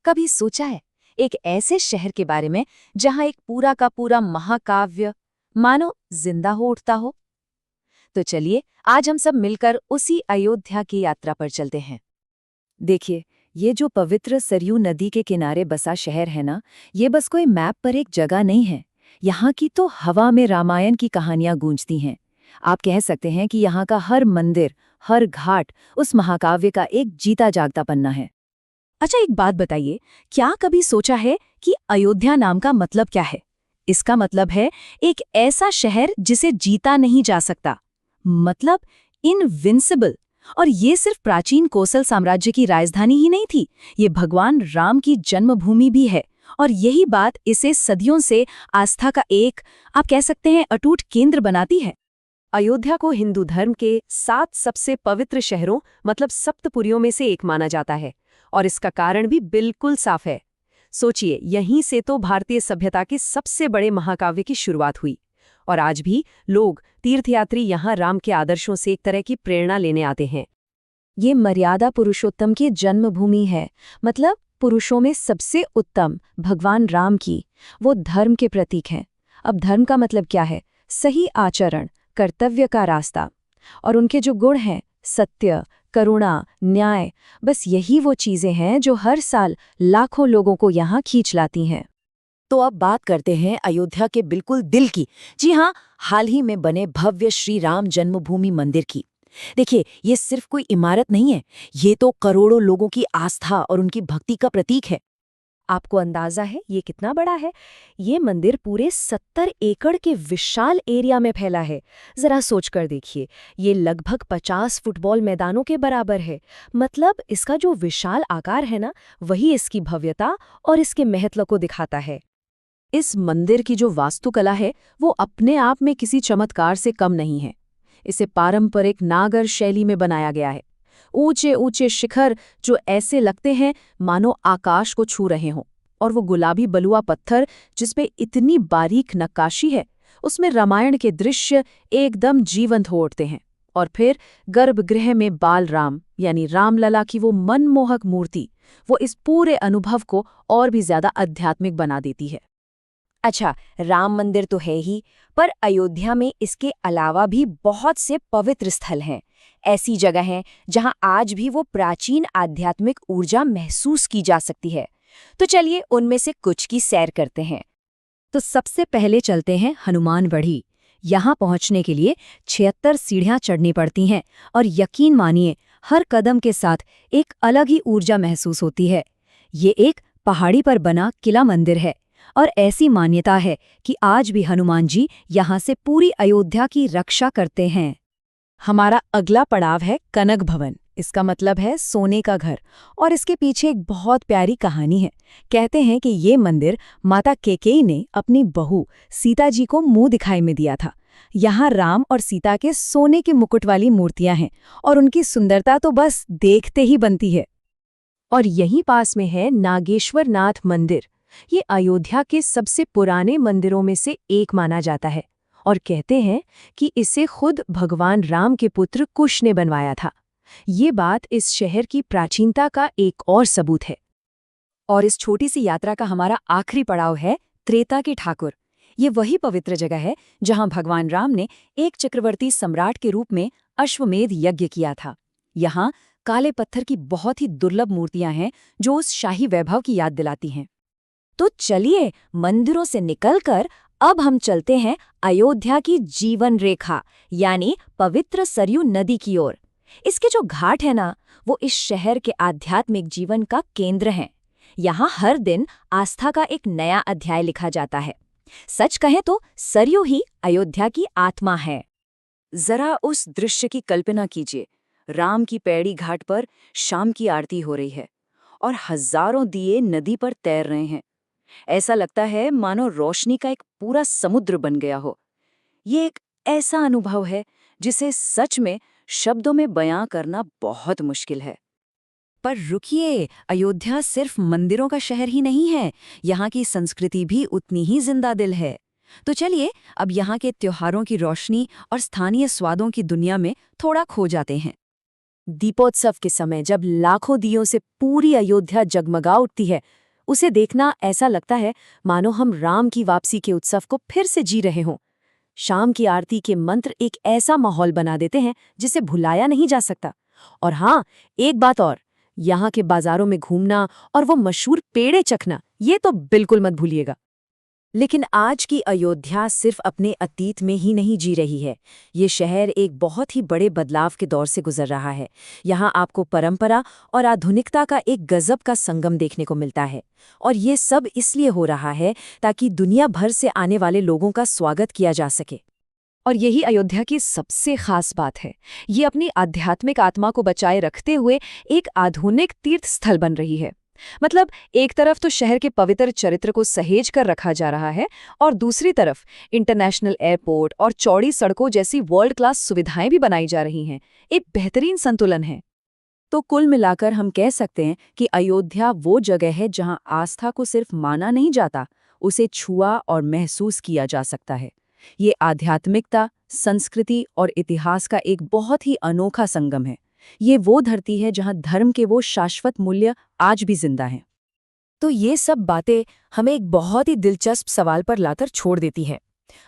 कभी सोचा है एक ऐसे शहर के बारे में जहां एक पूरा का पूरा महाकाव्य मानो जिंदा हो उठता हो? तो चलिए आज हम सब मिलकर उसी अयोध्या की यात्रा पर चलते हैं। देखिए, ये जो पवित्र सरयू नदी के किनारे बसा शहर है ना, ये बस कोई मैप पर एक जगह नहीं है। यहाँ की तो हवा में रामायण की कहानियां गूंजती हैं। आप कह सकते हैं कि यहाँ का हर मंदिर, हर घाट उस महाकाव्य का एक जीता जागता पन्ना है। अच्छा, एक बात बताइए, क्या कभी सोचा है कि अयोध्या नाम का मतलब क्या है? इसका मतलब है एक ऐसा शहर जिसे जीता नहीं जा सकता, मतलब इनविंसिबल। और ये सिर्फ प्राचीन कोसल साम्राज्य की राजधानी ही नहीं थी, ये भगवान राम की जन्मभूमि भी है। और यही बात इसे सदियों से आस्था का एक, आप कह सकते हैं, अटूट केंद्र बनाती है। अयोध्या को हिंदू धर्म के 7 सबसे पवित्र शहरों मतलब सप्तपुरियों में से एक माना जाता है, और इसका कारण भी बिल्कुल साफ है। सोचिए, यहीं से तो भारतीय सभ्यता के सबसे बड़े महाकाव्य की शुरुआत हुई, और आज भी लोग, तीर्थयात्री यहाँ राम के आदर्शों से एक तरह की प्रेरणा लेने आते हैं। ये मर्यादा पुरुषोत्तम की जन्मभूमि है, मतलब पुरुषों में सबसे उत्तम भगवान राम की, वो धर्म के प्रतीक हैं। अब धर्म का मतलब क्या है? सही आचरण, कर्तव्य का रास्ता। और उनके जो गुण हैं, सत्य, करुणा, न्याय, बस यही वो चीजें हैं जो हर साल लाखों लोगों को यहाँ खींच लाती हैं। तो अब बात करते हैं अयोध्या के बिल्कुल दिल की। जी हाँ, हाल ही में बने भव्य श्री राम जन्मभूमि मंदिर की। देखिए, ये सिर्फ कोई इमारत नहीं है, ये तो करोड़ों लोगों की आस्था और उनकी भक्ति का प्रतीक है। आपको अंदाजा है ये कितना बड़ा है? ये मंदिर पूरे 70 एकड़ के विशाल एरिया में फैला है। जरा सोच कर देखिए, ये लगभग 50 फुटबॉल मैदानों के बराबर है। मतलब इसका जो विशाल आकार है ना, वही इसकी भव्यता और इसके महत्व को दिखाता है। इस मंदिर की जो वास्तुकला है, वो अपने आप में किसी चमत्कार से कम नहीं है। इसे पारंपरिक नागर शैली में बनाया गया है। ऊंचे ऊंचे शिखर जो ऐसे लगते हैं मानो आकाश को छू रहे हों, और वो गुलाबी बलुआ पत्थर जिसपे इतनी बारीक नक्काशी है, उसमें रामायण के दृश्य एकदम जीवंत हो उठते हैं। और फिर गर्भगृह में बाल राम यानी रामलला की वो मनमोहक मूर्ति, वो इस पूरे अनुभव को और भी ज्यादा आध्यात्मिक बना देती है। अच्छा, राम मंदिर तो है ही, पर अयोध्या में इसके अलावा भी बहुत से पवित्र स्थल हैं। ऐसी जगह हैं जहां आज भी वो प्राचीन आध्यात्मिक ऊर्जा महसूस की जा सकती है। तो चलिए उनमें से कुछ की सैर करते हैं। तो सबसे पहले चलते हैं हनुमान बढ़ी। यहाँ पहुँचने के लिए 76 सीढ़ियाँ चढ़नी पड़ती हैं, और यकीन मानिए, हर कदम के साथ एक अलग ही ऊर्जा महसूस होती है। ये एक पहाड़ी पर बना किला मंदिर है, और ऐसी मान्यता है कि आज भी हनुमान जी यहाँ से पूरी अयोध्या की रक्षा करते हैं। हमारा अगला पड़ाव है कनक भवन। इसका मतलब है सोने का घर, और इसके पीछे एक बहुत प्यारी कहानी है। कहते हैं कि ये मंदिर माता कैकेयी ने अपनी बहू सीता जी को मुंह दिखाई में दिया था। यहाँ राम और सीता के सोने के मुकुट वाली मूर्तियां हैं, और उनकी सुंदरता तो बस देखते ही बनती है। और यहीं पास में है नागेश्वर नाथ मंदिर। ये अयोध्या के सबसे पुराने मंदिरों में से एक माना जाता है, और कहते हैं कि इसे खुद भगवान राम के पुत्र कुश ने बनवाया था। ये बात इस शहर की प्राचीनता का एक और सबूत है। और इस छोटी सी यात्रा का हमारा आखिरी पड़ाव है त्रेता के ठाकुर। ये वही पवित्र जगह है जहां भगवान राम ने एक चक्रवर्ती सम्राट के रूप में अश्वमेध यज्ञ किया था। यहाँ काले पत्थर की बहुत ही दुर्लभ मूर्तियां हैं जो उस शाही वैभव की याद दिलाती हैं। तो चलिए, मंदिरों से निकलकर अब हम चलते हैं अयोध्या की जीवन रेखा यानी पवित्र सरयू नदी की ओर। इसके जो घाट है ना, वो इस शहर के आध्यात्मिक जीवन का केंद्र हैं। यहाँ हर दिन आस्था का एक नया अध्याय लिखा जाता है। सच कहें तो सरयू ही अयोध्या की आत्मा है। जरा उस दृश्य की कल्पना कीजिए। राम की पैड़ी घाट पर शाम की आरती हो रही है, और हजारों दिए नदी पर तैर रहे हैं। ऐसा लगता है मानो रोशनी का एक पूरा समुद्र बन गया हो। ये एक ऐसा अनुभव है जिसे सच में शब्दों में बयां करना बहुत मुश्किल है। पर रुकिए, अयोध्या सिर्फ मंदिरों का शहर ही नहीं है, यहाँ की संस्कृति भी उतनी ही जिंदा दिल है। तो चलिए अब यहाँ के त्योहारों की रोशनी और स्थानीय स्वादों की दुनिया में थोड़ा खो जाते हैं। दीपोत्सव के समय जब लाखों दियों से पूरी अयोध्या जगमगा उठती है, उसे देखना ऐसा लगता है मानो हम राम की वापसी के उत्सव को फिर से जी रहे हों। शाम की आरती के मंत्र एक ऐसा माहौल बना देते हैं जिसे भुलाया नहीं जा सकता। और हाँ, एक बात और, यहाँ के बाजारों में घूमना और वो मशहूर पेड़े चखना, ये तो बिल्कुल मत भूलिएगा। लेकिन आज की अयोध्या सिर्फ अपने अतीत में ही नहीं जी रही है। ये शहर एक बहुत ही बड़े बदलाव के दौर से गुजर रहा है। यहाँ आपको परंपरा और आधुनिकता का एक गजब का संगम देखने को मिलता है। और ये सब इसलिए हो रहा है ताकि दुनिया भर से आने वाले लोगों का स्वागत किया जा सके। और यही अयोध्या की सबसे खास बात है। ये अपनी आध्यात्मिक आत्मा को बचाए रखते हुए एक आधुनिक तीर्थ स्थल बन रही है। मतलब एक तरफ तो शहर के पवित्र चरित्र को सहेज कर रखा जा रहा है और दूसरी तरफ इंटरनेशनल एयरपोर्ट और चौड़ी सड़कों जैसी वर्ल्ड क्लास सुविधाएं भी बनाई जा रही हैं। एक बेहतरीन संतुलन है। तो कुल मिलाकर हम कह सकते हैं कि अयोध्या वो जगह है जहां आस्था को सिर्फ माना नहीं जाता, उसे छुआ और महसूस किया जा सकता है। ये आध्यात्मिकता, संस्कृति और इतिहास का एक बहुत ही अनोखा संगम है। ये वो धरती है जहां धर्म के वो शाश्वत मूल्य आज भी जिंदा हैं। तो ये सब बातें हमें एक बहुत ही दिलचस्प सवाल पर लाकर छोड़ देती हैं।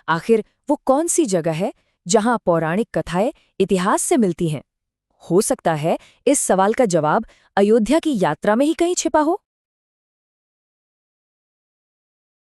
आखिर वो कौन सी जगह है जहां पौराणिक कथाएं इतिहास से मिलती हैं? हो सकता है इस सवाल का जवाब अयोध्या की यात्रा में ही कहीं छिपा हो।